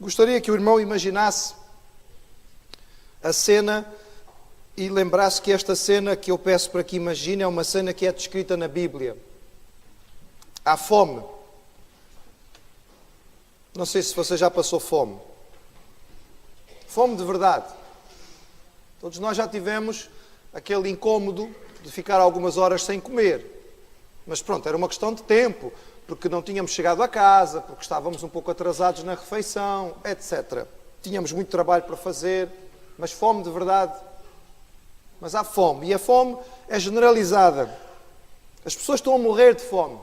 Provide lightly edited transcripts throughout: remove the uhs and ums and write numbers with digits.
Gostaria que o irmão imaginasse a cena e lembrasse que esta cena que eu peço para que imagine é uma cena que é descrita na Bíblia. Há fome. Não sei se você já passou fome. Fome de verdade. Todos nós já tivemos aquele incômodo de ficar algumas horas sem comer. Mas pronto, era uma questão de tempo, porque não tínhamos chegado a casa, porque estávamos um pouco atrasados na refeição, etc. Tínhamos muito trabalho para fazer, mas fome de verdade. Mas há fome, e a fome é generalizada. As pessoas estão a morrer de fome.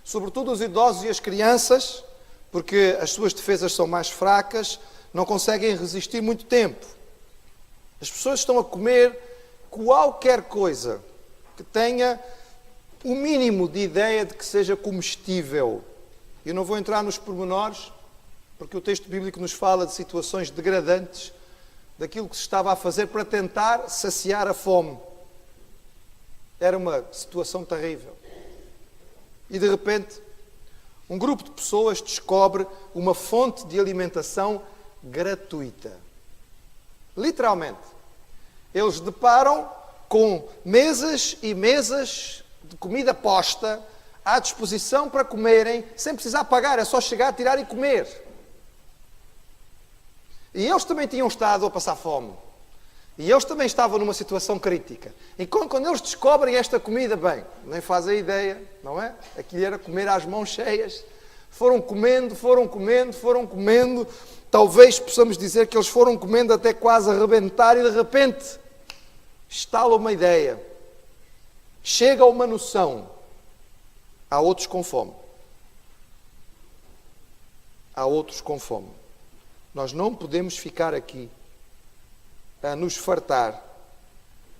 Sobretudo os idosos e as crianças, porque as suas defesas são mais fracas, não conseguem resistir muito tempo. As pessoas estão a comer qualquer coisa que tenha o mínimo de ideia de que seja comestível. Eu não vou entrar nos pormenores, porque o texto bíblico nos fala de situações degradantes, daquilo que se estava a fazer para tentar saciar a fome. Era uma situação terrível. E de repente, um grupo de pessoas descobre uma fonte de alimentação gratuita. Literalmente. Eles deparam com mesas e mesas de comida posta à disposição para comerem, sem precisar pagar, é só chegar, tirar e comer. E eles também tinham estado a passar fome. E eles também estavam numa situação crítica. E quando eles descobrem esta comida, bem, nem fazem ideia, não é? Aquilo era comer às mãos cheias. Foram comendo. Talvez possamos dizer que eles foram comendo até quase arrebentar e de repente estala uma ideia. Chega uma noção. Há outros com fome. Há outros com fome. Nós não podemos ficar aqui a nos fartar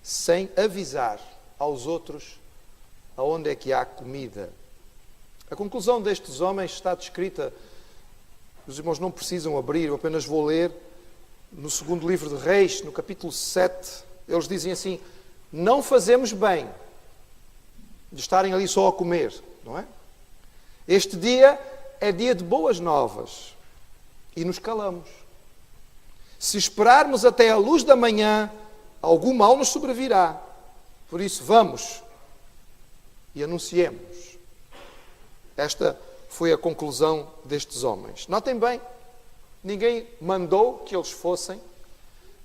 sem avisar aos outros aonde é que há comida. A conclusão destes homens está descrita, os irmãos não precisam abrir, eu apenas vou ler no segundo livro de Reis, no capítulo 7, eles dizem assim: não fazemos bem de estarem ali só a comer, não é? Este dia é dia de boas novas. E nos calamos. Se esperarmos até a luz da manhã, algum mal nos sobrevirá. Por isso, vamos e anunciemos. Esta foi a conclusão destes homens. Notem bem, ninguém mandou que eles fossem,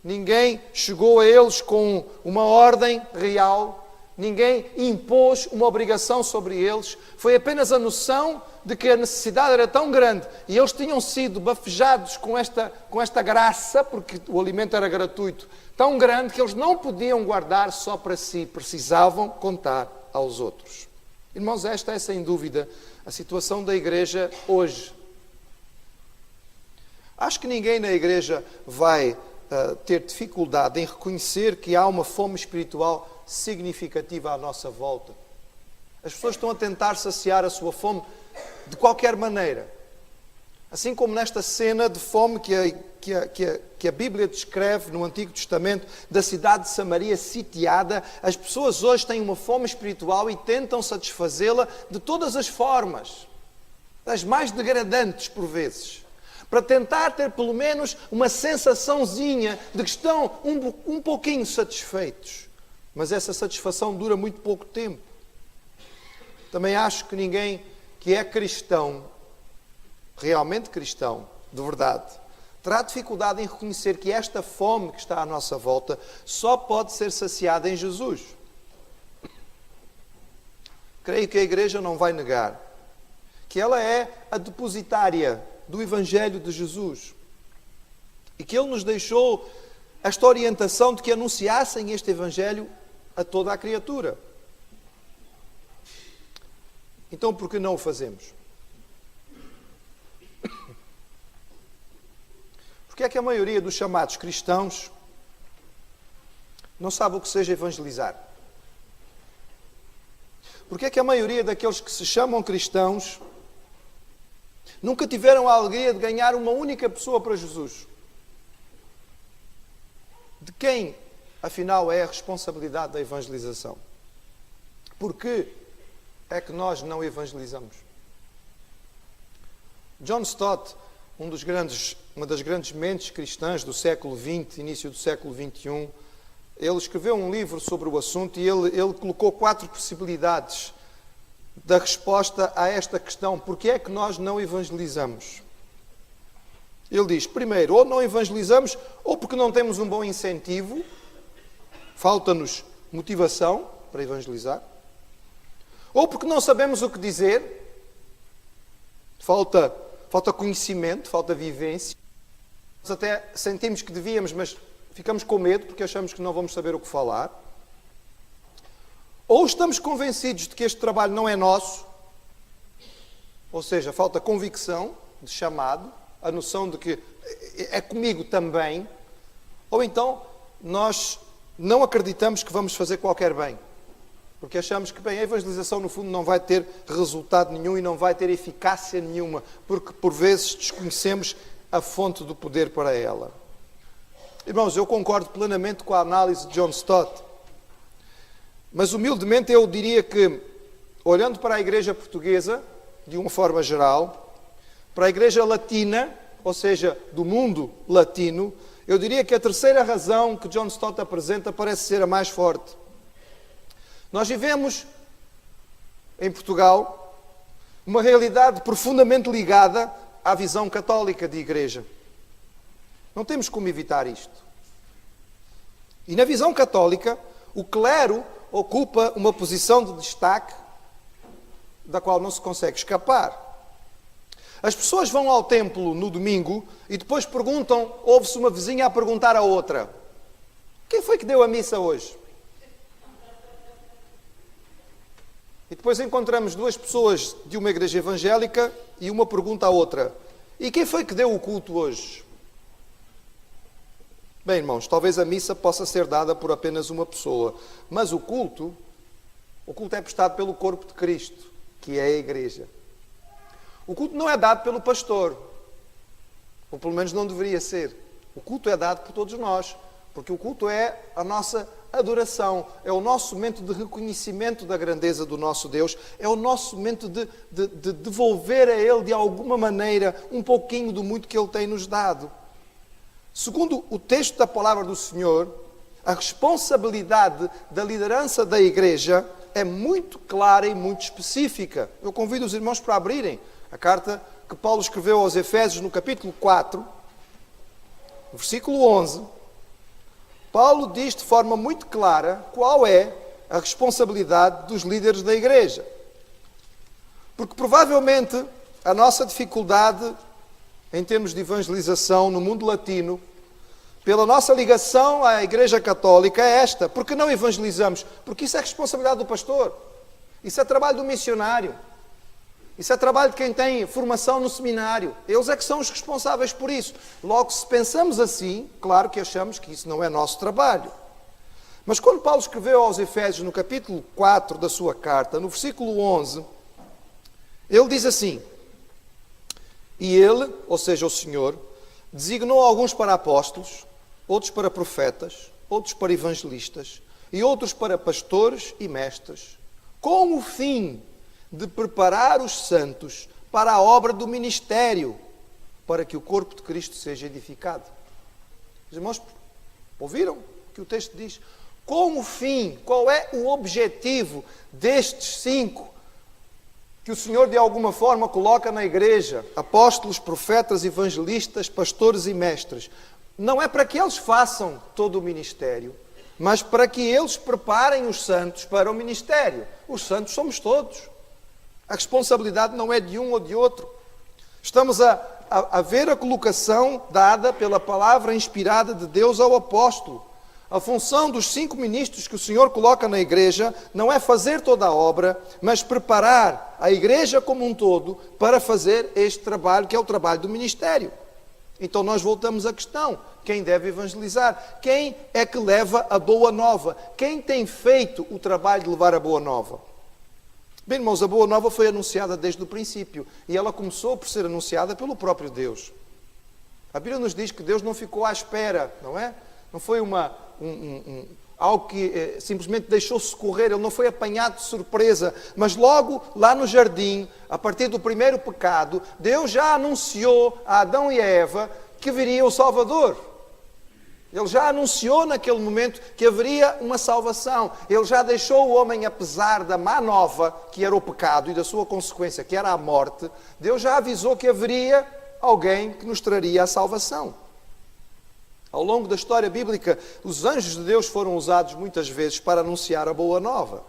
ninguém chegou a eles com uma ordem real, ninguém impôs uma obrigação sobre eles, foi apenas a noção de que a necessidade era tão grande e eles tinham sido bafejados com esta graça, porque o alimento era gratuito, tão grande que eles não podiam guardar só para si, precisavam contar aos outros. Irmãos, esta é sem dúvida a situação da igreja hoje. Acho que ninguém na igreja vai ter dificuldade em reconhecer que há uma fome espiritual significativa à nossa volta. As pessoas estão a tentar saciar a sua fome de qualquer maneira. Assim como nesta cena de fome que a Bíblia descreve no Antigo Testamento, da cidade de Samaria sitiada, as pessoas hoje têm uma fome espiritual e tentam satisfazê-la de todas as formas, das mais degradantes por vezes, para tentar ter pelo menos uma sensaçãozinha de que estão um pouquinho satisfeitos. Mas essa satisfação dura muito pouco tempo. Também acho que ninguém que é cristão, realmente cristão, de verdade, terá dificuldade em reconhecer que esta fome que está à nossa volta só pode ser saciada em Jesus. Creio que a igreja não vai negar que ela é a depositária do Evangelho de Jesus e que Ele nos deixou esta orientação de que anunciassem este Evangelho a toda a criatura. Então, por que não o fazemos? Porque é que a maioria dos chamados cristãos não sabe o que seja evangelizar? Porque é que a maioria daqueles que se chamam cristãos nunca tiveram a alegria de ganhar uma única pessoa para Jesus? De quem, afinal, é a responsabilidade da evangelização? Por que é que nós não evangelizamos? John Stott, uma das grandes mentes cristãs do século XX, início do século XXI, ele escreveu um livro sobre o assunto e ele colocou 4 possibilidades da resposta a esta questão. Porquê é que nós não evangelizamos? Ele diz, primeiro, ou não evangelizamos, ou porque não temos um bom incentivo, falta-nos motivação para evangelizar, ou porque não sabemos o que dizer, falta conhecimento, falta vivência. Nós até sentimos que devíamos, mas ficamos com medo porque achamos que não vamos saber o que falar. Ou estamos convencidos de que este trabalho não é nosso, ou seja, falta convicção de chamado, a noção de que é comigo também, ou então nós não acreditamos que vamos fazer qualquer bem, porque achamos que, bem, a evangelização no fundo não vai ter resultado nenhum e não vai ter eficácia nenhuma, porque por vezes desconhecemos a fonte do poder para ela. Irmãos, eu concordo plenamente com a análise de John Stott, mas humildemente eu diria que, olhando para a igreja portuguesa, de uma forma geral, para a igreja latina, ou seja, do mundo latino, eu diria que a terceira razão que John Stott apresenta parece ser a mais forte. Nós vivemos, em Portugal, uma realidade profundamente ligada à visão católica de igreja. Não temos como evitar isto. E na visão católica, o clero ocupa uma posição de destaque da qual não se consegue escapar. As pessoas vão ao templo no domingo e depois perguntam, ouve-se uma vizinha a perguntar à outra, quem foi que deu a missa hoje? E depois encontramos 2 pessoas de uma igreja evangélica e uma pergunta à outra, e quem foi que deu o culto hoje? Bem, irmãos, talvez a missa possa ser dada por apenas uma pessoa, mas o culto é prestado pelo corpo de Cristo, que é a igreja. O culto não é dado pelo pastor, ou pelo menos não deveria ser. O culto é dado por todos nós, porque o culto é a nossa adoração, é o nosso momento de reconhecimento da grandeza do nosso Deus, é o nosso momento de devolver a Ele, de alguma maneira, um pouquinho do muito que Ele tem nos dado. Segundo o texto da palavra do Senhor, a responsabilidade da liderança da igreja é muito clara e muito específica. Eu convido os irmãos para abrirem a carta que Paulo escreveu aos Efésios no capítulo 4, no versículo 11. Paulo diz de forma muito clara qual é a responsabilidade dos líderes da igreja. Porque provavelmente a nossa dificuldade em termos de evangelização no mundo latino, pela nossa ligação à Igreja Católica, é esta. Por que não evangelizamos? Porque isso é responsabilidade do pastor. Isso é trabalho do missionário. Isso é trabalho de quem tem formação no seminário. Eles é que são os responsáveis por isso. Logo, se pensamos assim, claro que achamos que isso não é nosso trabalho. Mas quando Paulo escreveu aos Efésios, no capítulo 4 da sua carta, no versículo 11, ele diz assim, e ele, ou seja, o Senhor, designou alguns para apóstolos, outros para profetas, outros para evangelistas, e outros para pastores e mestres, com o fim de preparar os santos para a obra do ministério, para que o corpo de Cristo seja edificado. Os irmãos ouviram o que o texto diz? Com o fim, qual é o objetivo destes 5 que o Senhor de alguma forma coloca na igreja? Apóstolos, profetas, evangelistas, pastores e mestres. Não é para que eles façam todo o ministério, mas para que eles preparem os santos para o ministério. Os santos somos todos. A responsabilidade não é de um ou de outro. Estamos a ver a colocação dada pela palavra inspirada de Deus ao apóstolo. A função dos 5 ministros que o Senhor coloca na igreja não é fazer toda a obra, mas preparar a igreja como um todo para fazer este trabalho, que é o trabalho do ministério. Então nós voltamos à questão: quem deve evangelizar? Quem é que leva a boa nova? Quem tem feito o trabalho de levar a boa nova? Bem, irmãos, a boa nova foi anunciada desde o princípio e ela começou por ser anunciada pelo próprio Deus. A Bíblia nos diz que Deus não ficou à espera, não é? Não foi algo que simplesmente deixou-se correr, ele não foi apanhado de surpresa, mas logo lá no jardim, a partir do primeiro pecado, Deus já anunciou a Adão e a Eva que viria o Salvador. Ele já anunciou naquele momento que haveria uma salvação. Ele já deixou o homem, apesar da má nova, que era o pecado, e da sua consequência, que era a morte, Deus já avisou que haveria alguém que nos traria a salvação. Ao longo da história bíblica, os anjos de Deus foram usados muitas vezes para anunciar a boa nova.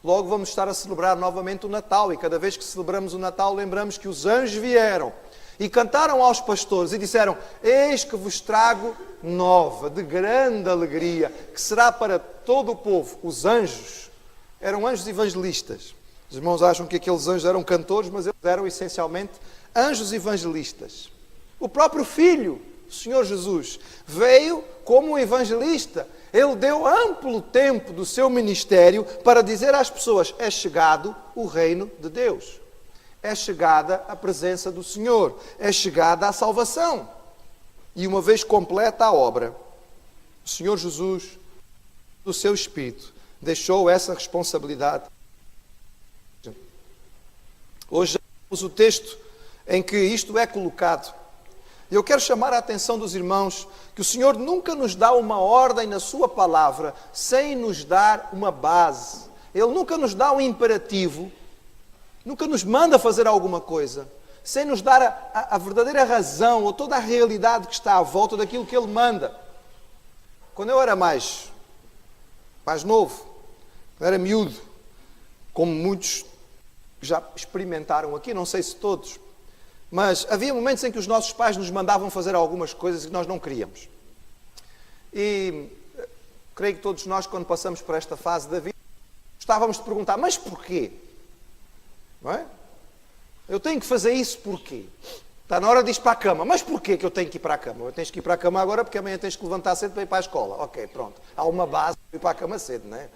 Logo vamos estar a celebrar novamente o Natal, e cada vez que celebramos o Natal, lembramos que os anjos vieram e cantaram aos pastores e disseram: eis que vos trago nova, de grande alegria, que será para todo o povo. Os anjos eram anjos evangelistas. Os irmãos acham que aqueles anjos eram cantores, mas eles eram essencialmente anjos evangelistas. O próprio Filho, o Senhor Jesus, veio como um evangelista. Ele deu amplo tempo do seu ministério para dizer às pessoas: é chegado o reino de Deus. É chegada a presença do Senhor. É chegada a salvação. E uma vez completa a obra, o Senhor Jesus, do seu Espírito, deixou essa responsabilidade. Hoje temos o texto em que isto é colocado. Eu quero chamar a atenção dos irmãos que o Senhor nunca nos dá uma ordem na sua palavra sem nos dar uma base. Ele nunca nos dá um imperativo, nunca nos manda fazer alguma coisa sem nos dar a verdadeira razão ou toda a realidade que está à volta daquilo que Ele manda. Quando eu era mais novo, eu era miúdo, como muitos já experimentaram aqui, não sei se todos, mas havia momentos em que os nossos pais nos mandavam fazer algumas coisas que nós não queríamos. E creio que todos nós, quando passamos por esta fase da vida, gostávamos de perguntar: mas porquê? Não é? Eu tenho que fazer isso porquê? Está na hora de ir para a cama. Mas porquê que eu tenho que ir para a cama? Eu tenho que ir para a cama agora porque amanhã tens que levantar cedo para ir para a escola. Ok, pronto. Há uma base para ir para a cama cedo, não é?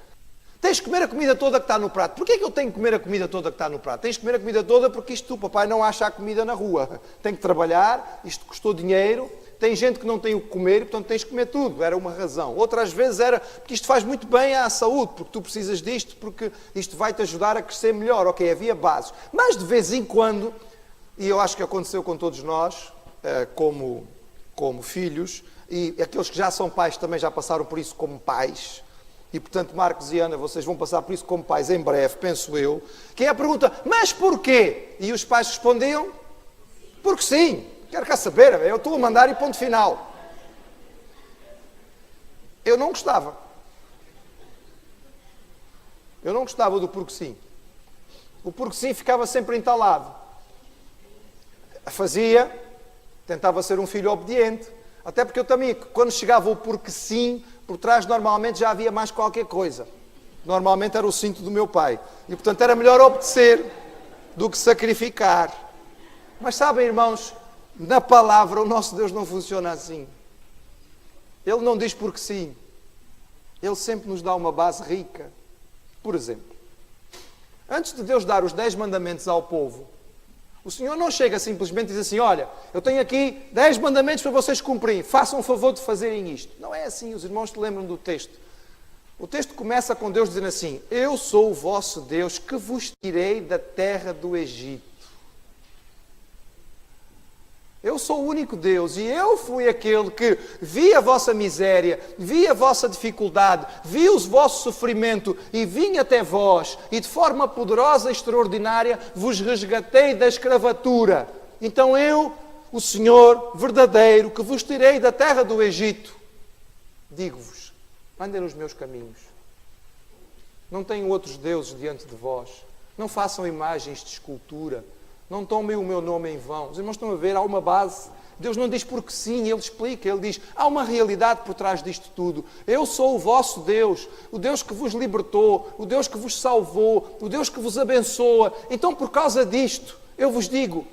Tens que comer a comida toda que está no prato. Porquê que eu tenho que comer a comida toda que está no prato? Tens que comer a comida toda porque isto, papai, não acha a comida na rua. Tem que trabalhar, isto custou dinheiro, tem gente que não tem o que comer, portanto tens que comer tudo. Era uma razão. Outras vezes era porque isto faz muito bem à saúde, porque tu precisas disto, porque isto vai-te ajudar a crescer melhor. Ok, havia bases. Mas de vez em quando, e eu acho que aconteceu com todos nós, como filhos, e aqueles que já são pais também já passaram por isso como pais. E, portanto, Marcos e Ana, vocês vão passar por isso como pais em breve, penso eu. Que é a pergunta: mas porquê? E os pais respondiam: porque sim. Quero cá saber, eu estou a mandar e ponto final. Eu não gostava. Eu não gostava do porque sim. O porque sim ficava sempre entalado. Fazia, tentava ser um filho obediente. Até porque eu também, quando chegava o porque sim, por trás normalmente já havia mais qualquer coisa. Normalmente era o cinto do meu pai. E portanto era melhor obedecer do que sacrificar. Mas sabem, irmãos, na palavra o nosso Deus não funciona assim. Ele não diz porque sim. Ele sempre nos dá uma base rica. Por exemplo, antes de Deus dar os 10 mandamentos ao povo, o Senhor não chega simplesmente e diz assim: olha, eu tenho aqui 10 mandamentos para vocês cumprirem, façam o favor de fazerem isto. Não é assim, os irmãos se lembram do texto. O texto começa com Deus dizendo assim: eu sou o vosso Deus que vos tirei da terra do Egito. Eu sou o único Deus e eu fui aquele que vi a vossa miséria, vi a vossa dificuldade, vi o vosso sofrimento e vim até vós e de forma poderosa e extraordinária vos resgatei da escravatura. Então eu, o Senhor verdadeiro, que vos tirei da terra do Egito, digo-vos: andem nos meus caminhos. Não tenham outros deuses diante de vós. Não façam imagens de escultura. Não tomem o meu nome em vão. Os irmãos estão a ver, há uma base. Deus não diz porque sim, Ele explica. Ele diz: há uma realidade por trás disto tudo. Eu sou o vosso Deus, o Deus que vos libertou, o Deus que vos salvou, o Deus que vos abençoa. Então, por causa disto, eu vos digo: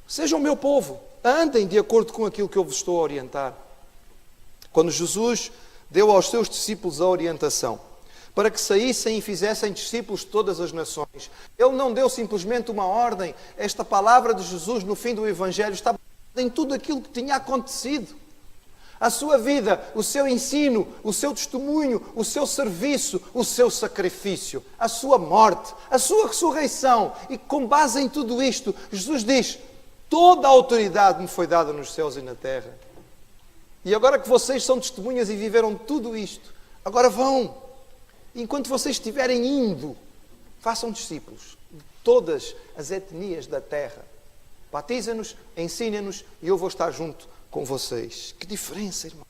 sejam o meu povo, andem de acordo com aquilo que eu vos estou a orientar. Quando Jesus deu aos seus discípulos a orientação para que saíssem e fizessem discípulos de todas as nações, Ele não deu simplesmente uma ordem. Esta palavra de Jesus no fim do Evangelho está em tudo aquilo que tinha acontecido. A sua vida, o seu ensino, o seu testemunho, o seu serviço, o seu sacrifício, a sua morte, a sua ressurreição. E com base em tudo isto, Jesus diz: toda a autoridade me foi dada nos céus e na terra. E agora que vocês são testemunhas e viveram tudo isto, agora vão. Enquanto vocês estiverem indo, façam discípulos de todas as etnias da terra. Batiza-nos, ensina-nos e eu vou estar junto com vocês. Que diferença, irmão.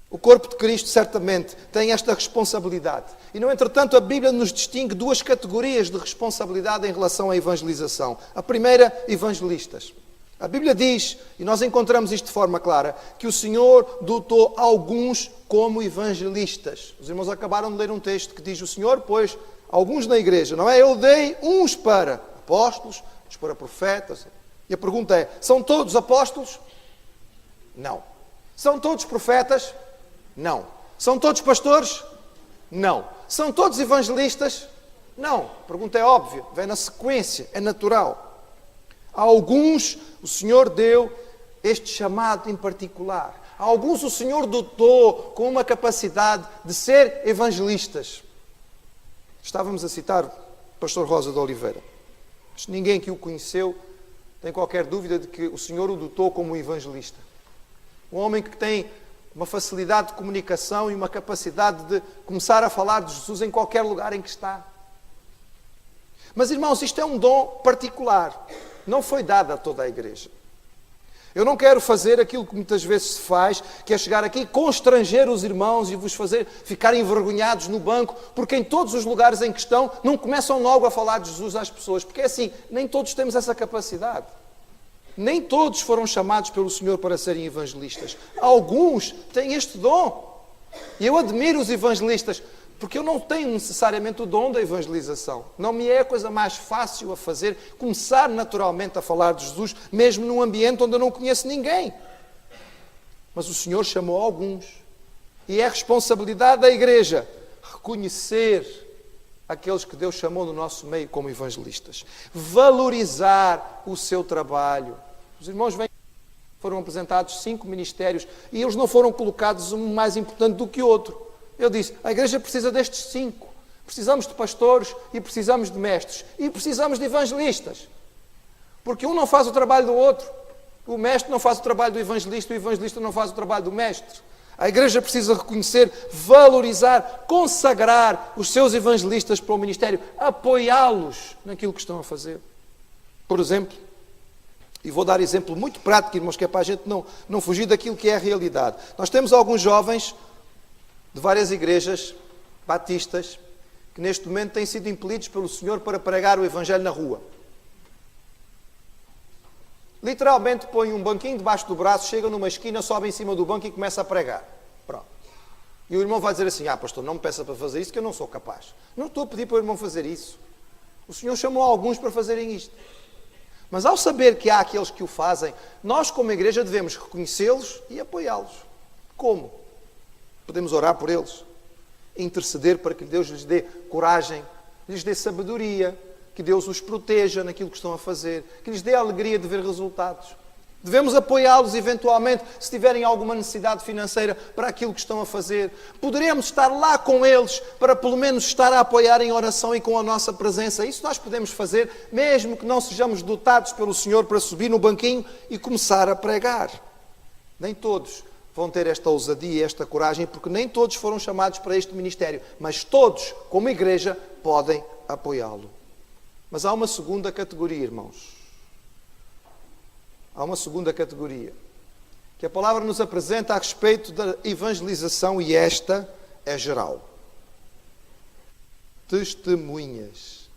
O corpo de Cristo certamente tem esta responsabilidade. E, no entretanto, a Bíblia nos distingue duas categorias de responsabilidade em relação à evangelização. A primeira, evangelistas. A Bíblia diz, e nós encontramos isto de forma clara, que o Senhor dotou alguns como evangelistas. Os irmãos acabaram de ler um texto que diz: o Senhor pôs alguns na igreja, não é? Eu dei uns para apóstolos, outros para profetas. E a pergunta é: são todos apóstolos? Não. São todos profetas? Não. São todos pastores? Não. São todos evangelistas? Não. A pergunta é óbvia, vem na sequência, é natural. A alguns o Senhor deu este chamado em particular. A alguns o Senhor dotou com uma capacidade de ser evangelistas. Estávamos a citar o pastor Rosa de Oliveira. Mas ninguém que o conheceu tem qualquer dúvida de que o Senhor o dotou como evangelista. Um homem que tem uma facilidade de comunicação e uma capacidade de começar a falar de Jesus em qualquer lugar em que está. Mas, irmãos, isto é um dom particular. Não foi dado a toda a igreja. Eu não quero fazer aquilo que muitas vezes se faz, que é chegar aqui e constranger os irmãos e vos fazer ficar envergonhados no banco, porque em todos os lugares em que estão, não começam logo a falar de Jesus às pessoas. Porque é assim, nem todos temos essa capacidade. Nem todos foram chamados pelo Senhor para serem evangelistas. Alguns têm este dom. E eu admiro os evangelistas, porque eu não tenho necessariamente o dom da evangelização. Não me é a coisa mais fácil a fazer, começar naturalmente a falar de Jesus, mesmo num ambiente onde eu não conheço ninguém. Mas o Senhor chamou alguns. E é responsabilidade da igreja reconhecer aqueles que Deus chamou no nosso meio como evangelistas. Valorizar o seu trabalho. Os irmãos foram apresentados 5 ministérios e eles não foram colocados um mais importante do que outro. Eu disse: a igreja precisa destes 5. Precisamos de pastores e precisamos de mestres. E precisamos de evangelistas. Porque um não faz o trabalho do outro. O mestre não faz o trabalho do evangelista, o evangelista não faz o trabalho do mestre. A igreja precisa reconhecer, valorizar, consagrar os seus evangelistas para o ministério, apoiá-los naquilo que estão a fazer. Por exemplo, e vou dar exemplo muito prático, irmãos, que é para a gente não fugir daquilo que é a realidade. Nós temos alguns jovens de várias igrejas batistas que neste momento têm sido impelidos pelo Senhor para pregar o Evangelho na rua. Literalmente põem um banquinho debaixo do braço, chegam numa esquina, sobem em cima do banco e começam a pregar. Pronto. E o irmão vai dizer assim: pastor, não me peça para fazer isso que eu não sou capaz. Não estou a pedir para o irmão fazer isso. O Senhor chamou alguns para fazerem isto. Mas ao saber que há aqueles que o fazem, nós como igreja devemos reconhecê-los e apoiá-los. Como? Podemos orar por eles, interceder para que Deus lhes dê coragem, lhes dê sabedoria, que Deus os proteja naquilo que estão a fazer, que lhes dê a alegria de ver resultados. Devemos apoiá-los eventualmente se tiverem alguma necessidade financeira para aquilo que estão a fazer. Poderemos estar lá com eles para pelo menos estar a apoiar em oração e com a nossa presença. Isso nós podemos fazer, mesmo que não sejamos dotados pelo Senhor para subir no banquinho e começar a pregar. Nem todos vão ter esta ousadia e esta coragem, porque nem todos foram chamados para este ministério, mas todos, como igreja, podem apoiá-lo. Mas há uma segunda categoria, irmãos. Há uma segunda categoria que a palavra nos apresenta a respeito da evangelização, e esta é geral. Testemunhas.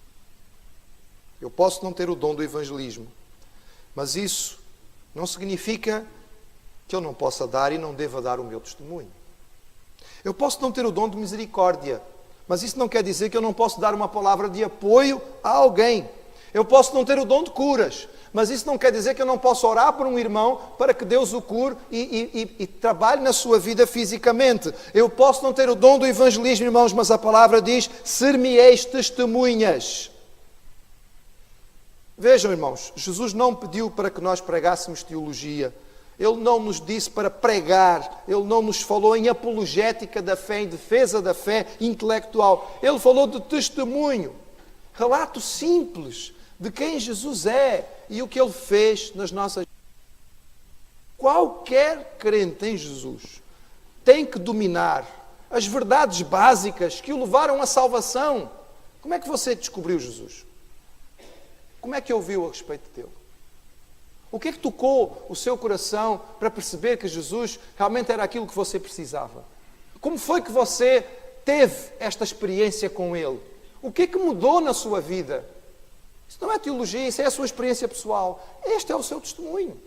Eu posso não ter o dom do evangelismo, mas isso não significa que eu não possa dar e não deva dar o meu testemunho. Eu posso não ter o dom de misericórdia, mas isso não quer dizer que eu não posso dar uma palavra de apoio a alguém. Eu posso não ter o dom de curas, mas isso não quer dizer que eu não possa orar por um irmão para que Deus o cure e trabalhe na sua vida fisicamente. Eu posso não ter o dom do evangelismo, irmãos, mas a palavra diz: ser-me-eis testemunhas. Vejam, irmãos, Jesus não pediu para que nós pregássemos teologia, Ele não nos disse para pregar, Ele não nos falou em apologética da fé, em defesa da fé intelectual. Ele falou de testemunho, relato simples de quem Jesus é e o que Ele fez nas nossas vidas. Qualquer crente em Jesus tem que dominar as verdades básicas que o levaram à salvação. Como é que você descobriu Jesus? Como é que ouviu a respeito dele? O que é que tocou o seu coração para perceber que Jesus realmente era aquilo que você precisava? Como foi que você teve esta experiência com Ele? O que é que mudou na sua vida? Isso não é teologia, isso é a sua experiência pessoal. Este é o seu testemunho.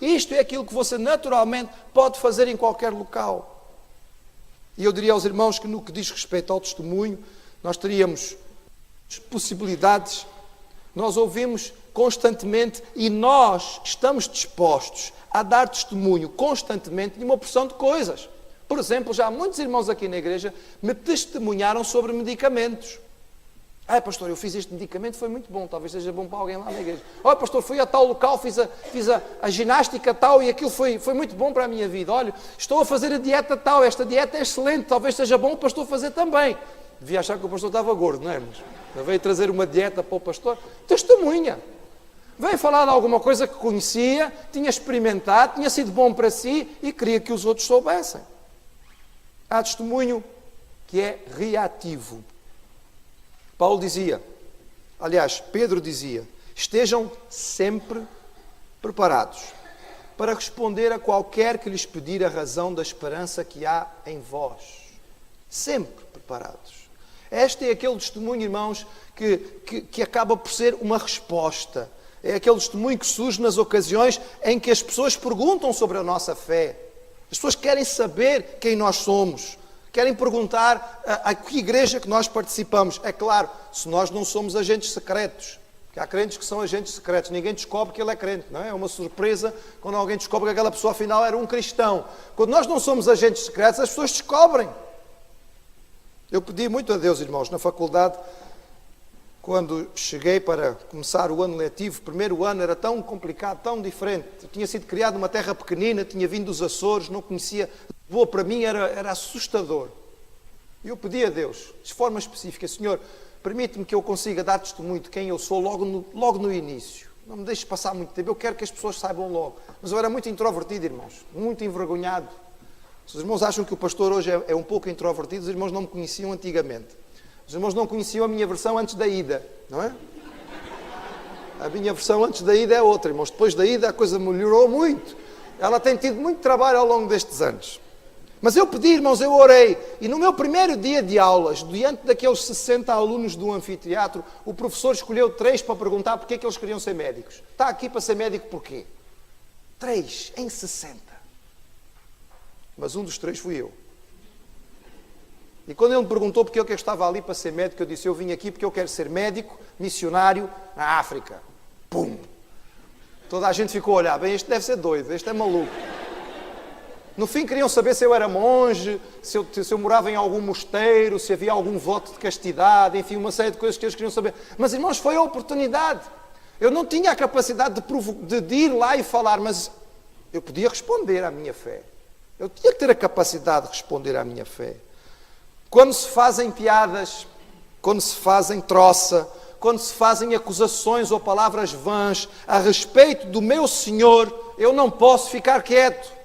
Isto é aquilo que você naturalmente pode fazer em qualquer local. E eu diria aos irmãos que no que diz respeito ao testemunho, nós teríamos possibilidades. Nós ouvimos constantemente e nós estamos dispostos a dar testemunho constantemente de uma porção de coisas. Por exemplo, já muitos irmãos aqui na igreja me testemunharam sobre medicamentos. Pastor, eu fiz este medicamento, foi muito bom, talvez seja bom para alguém lá na igreja. Pastor, fui a tal local, fiz a ginástica tal e aquilo foi muito bom para a minha vida. Olha, estou a fazer a dieta tal, esta dieta é excelente, talvez seja bom o pastor fazer também. Devia achar que o pastor estava gordo, não é? Mas veio trazer uma dieta para o pastor. Testemunha. Veio falar de alguma coisa que conhecia, tinha experimentado, tinha sido bom para si e queria que os outros soubessem. Há testemunho que é reativo. Paulo dizia, aliás, Pedro dizia, estejam sempre preparados para responder a qualquer que lhes pedir a razão da esperança que há em vós. Sempre preparados. Este é aquele testemunho, irmãos, que acaba por ser uma resposta. É aquele testemunho que surge nas ocasiões em que as pessoas perguntam sobre a nossa fé. As pessoas querem saber quem nós somos. Querem perguntar a que igreja que nós participamos. É claro, se nós não somos agentes secretos. Porque há crentes que são agentes secretos. Ninguém descobre que ele é crente, não é? É uma surpresa quando alguém descobre que aquela pessoa afinal era um cristão. Quando nós não somos agentes secretos, as pessoas descobrem. Eu pedi muito a Deus, irmãos, na faculdade, quando cheguei para começar o ano letivo, o primeiro ano era tão complicado, tão diferente. Eu tinha sido criado numa terra pequenina, tinha vindo dos Açores, não conhecia... Lisboa para mim era assustador. E eu pedi a Deus, de forma específica, Senhor, permite-me que eu consiga dar testemunho de quem eu sou logo no início. Não me deixes passar muito tempo, eu quero que as pessoas saibam logo. Mas eu era muito introvertido, irmãos, muito envergonhado. Se os irmãos acham que o pastor hoje é um pouco introvertido, os irmãos não me conheciam antigamente. Os irmãos não conheciam a minha versão antes da ida, não é? A minha versão antes da ida é outra, irmãos. Depois da ida a coisa melhorou muito. Ela tem tido muito trabalho ao longo destes anos. Mas eu pedi, irmãos, eu orei. E no meu primeiro dia de aulas, diante daqueles 60 alunos do anfiteatro, o professor escolheu 3 para perguntar porque é que eles queriam ser médicos. Está aqui para ser médico porquê? 3 em 60. Mas um dos 3 fui eu. E quando ele me perguntou porque é que eu estava ali para ser médico, eu disse, eu vim aqui porque eu quero ser médico, missionário na África. Pum! Toda a gente ficou a olhar, bem, este deve ser doido, este é maluco. No fim queriam saber se eu era monge, se eu morava em algum mosteiro, se havia algum voto de castidade, enfim, uma série de coisas que eles queriam saber. Mas, irmãos, foi a oportunidade. Eu não tinha a capacidade de ir lá e falar, mas eu podia responder à minha fé. Eu tinha que ter a capacidade de responder à minha fé. Quando se fazem piadas, quando se fazem troça, quando se fazem acusações ou palavras vãs a respeito do meu Senhor, eu não posso ficar quieto.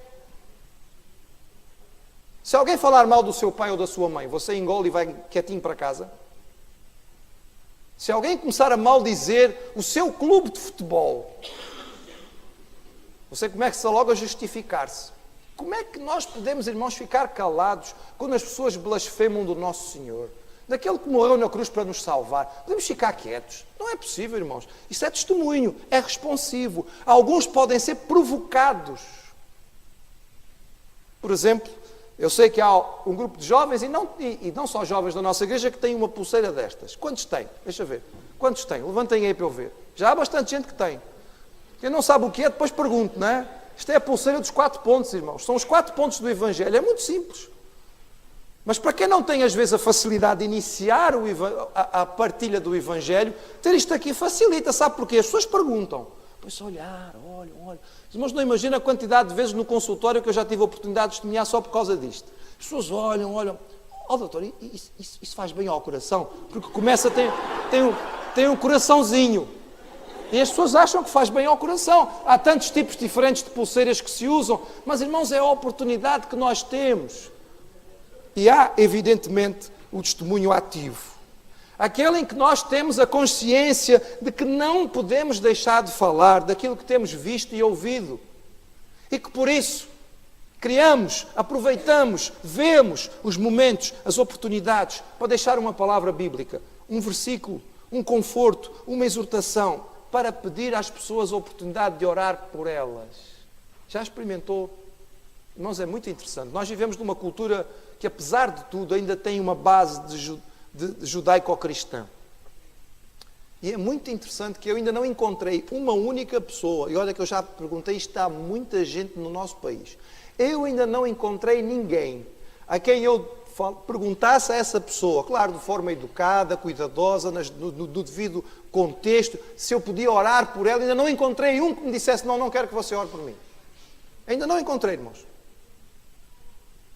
Se alguém falar mal do seu pai ou da sua mãe, você engole e vai quietinho para casa? Se alguém começar a maldizer o seu clube de futebol, você começa logo a justificar-se. Como é que nós podemos, irmãos, ficar calados quando as pessoas blasfemam do nosso Senhor? Daquele que morreu na cruz para nos salvar. Podemos ficar quietos? Não é possível, irmãos. Isso é testemunho, é responsivo. Alguns podem ser provocados. Por exemplo, eu sei que há um grupo de jovens, e não só jovens da nossa igreja, que têm uma pulseira destas. Quantos têm? Deixa ver. Quantos têm? Levantem aí para eu ver. Já há bastante gente que tem. Quem não sabe o que é, depois pergunto, não é? Isto é a pulseira dos 4 pontos, irmãos. São os 4 pontos do Evangelho. É muito simples. Mas para quem não tem, às vezes, a facilidade de iniciar a partilha do Evangelho, ter isto aqui facilita. Sabe porquê? As pessoas perguntam. Põe-se a olhar, olham. Os irmãos não imaginam a quantidade de vezes no consultório que eu já tive a oportunidade de testemunhar só por causa disto. As pessoas olham. Oh, doutor, isso faz bem ao coração, porque começa, tem um coraçãozinho. E as pessoas acham que faz bem ao coração. Há tantos tipos diferentes de pulseiras que se usam, mas, irmãos, é a oportunidade que nós temos. E há, evidentemente, o testemunho ativo. Aquele em que nós temos a consciência de que não podemos deixar de falar daquilo que temos visto e ouvido. E que, por isso, criamos, aproveitamos, vemos os momentos, as oportunidades para deixar uma palavra bíblica, um versículo, um conforto, uma exortação, para pedir às pessoas a oportunidade de orar por elas. Já experimentou? Irmãos, é muito interessante. Nós vivemos numa cultura que, apesar de tudo, ainda tem uma base de judaico-cristã. E é muito interessante que eu ainda não encontrei uma única pessoa, e olha que eu já perguntei, está muita gente no nosso país. Eu ainda não encontrei ninguém a quem eu perguntasse a essa pessoa, claro, de forma educada, cuidadosa, no devido contexto, se eu podia orar por ela. Ainda não encontrei um que me dissesse, não quero que você ore por mim. Ainda não encontrei, irmãos.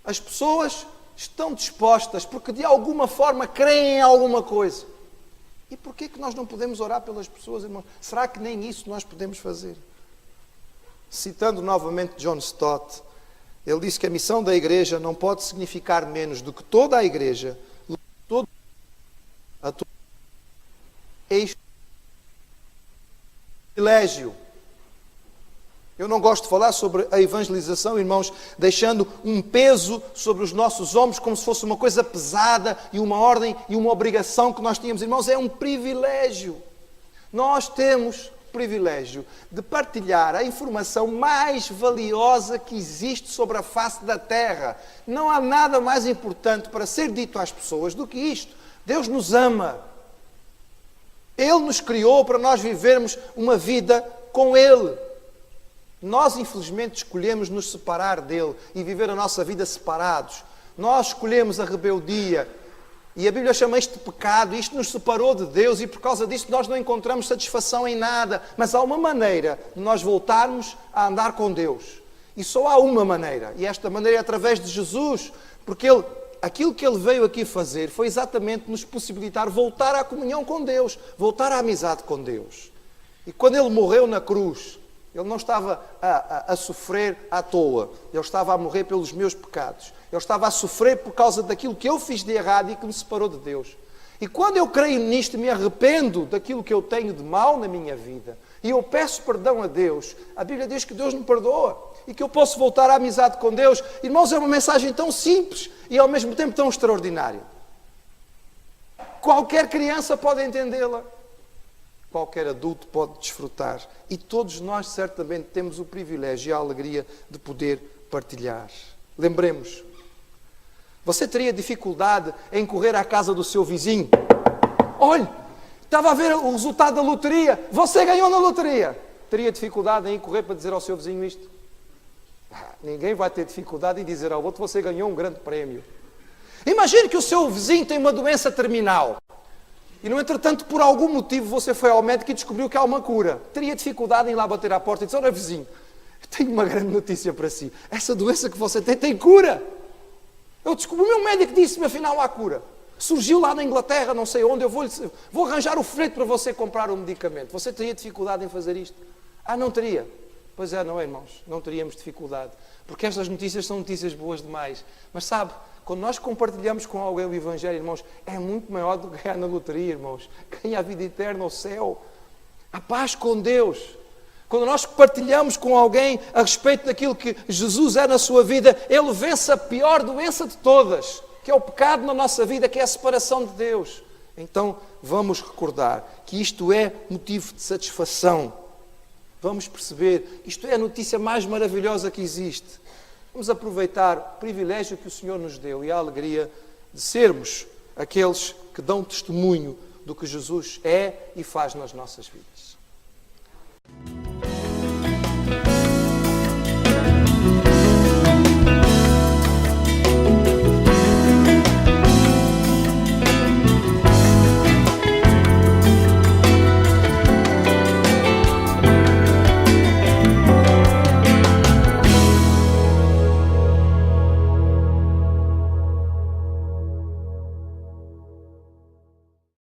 As pessoas estão dispostas porque de alguma forma creem em alguma coisa. E porquê que nós não podemos orar pelas pessoas, irmãos? Será que nem isso nós podemos fazer? Citando novamente John Stott, ele disse que a missão da igreja não pode significar menos do que toda a igreja, todo privilégio. Eu não gosto de falar sobre a evangelização, irmãos, deixando um peso sobre os nossos ombros como se fosse uma coisa pesada e uma ordem e uma obrigação que nós tínhamos. Irmãos, é um privilégio. Nós temos o privilégio de partilhar a informação mais valiosa que existe sobre a face da terra. Não há nada mais importante para ser dito às pessoas do que isto. Deus nos ama. Ele nos criou para nós vivermos uma vida com Ele. Nós, infelizmente, escolhemos nos separar dele e viver a nossa vida separados. Nós escolhemos a rebeldia e a Bíblia chama isto de pecado. Isto nos separou de Deus e por causa disso nós não encontramos satisfação em nada. Mas há uma maneira de nós voltarmos a andar com Deus. E só há uma maneira. E esta maneira é através de Jesus. Porque aquilo que Ele veio aqui fazer foi exatamente nos possibilitar voltar à comunhão com Deus. Voltar à amizade com Deus. E quando Ele morreu na cruz, Ele não estava a sofrer à toa. Ele estava a morrer pelos meus pecados. Ele estava a sofrer por causa daquilo que eu fiz de errado e que me separou de Deus. E quando eu creio nisto, me arrependo daquilo que eu tenho de mal na minha vida, e eu peço perdão a Deus, a Bíblia diz que Deus me perdoa e que eu posso voltar à amizade com Deus. Irmãos, é uma mensagem tão simples e ao mesmo tempo tão extraordinária. Qualquer criança pode entendê-la. Qualquer adulto pode desfrutar. E todos nós certamente temos o privilégio e a alegria de poder partilhar. Lembremos, você teria dificuldade em correr à casa do seu vizinho? Olhe, estava a ver o resultado da loteria. Você ganhou na loteria. Teria dificuldade em ir correr para dizer ao seu vizinho isto? Ninguém vai ter dificuldade em dizer ao outro, você ganhou um grande prémio. Imagine que o seu vizinho tem uma doença terminal. E, no entretanto, por algum motivo, você foi ao médico e descobriu que há uma cura. Teria dificuldade em ir lá bater à porta e dizer, olha, vizinho, tenho uma grande notícia para si. Essa doença que você tem cura. Eu descobri, o meu médico disse-me, afinal, há cura. Surgiu lá na Inglaterra, não sei onde, eu vou arranjar o folheto para você comprar um medicamento. Você teria dificuldade em fazer isto? Não teria. Pois é, não é, irmãos? Não teríamos dificuldade. Porque estas notícias são notícias boas demais. Mas sabe, quando nós compartilhamos com alguém o Evangelho, irmãos, é muito maior do que ganhar na loteria, irmãos. Ganha a vida eterna, o céu. A paz com Deus. Quando nós partilhamos com alguém a respeito daquilo que Jesus é na sua vida, Ele vence a pior doença de todas, que é o pecado na nossa vida, que é a separação de Deus. Então, vamos recordar que isto é motivo de satisfação. Vamos perceber, isto é a notícia mais maravilhosa que existe. Vamos aproveitar o privilégio que o Senhor nos deu e a alegria de sermos aqueles que dão testemunho do que Jesus é e faz nas nossas vidas.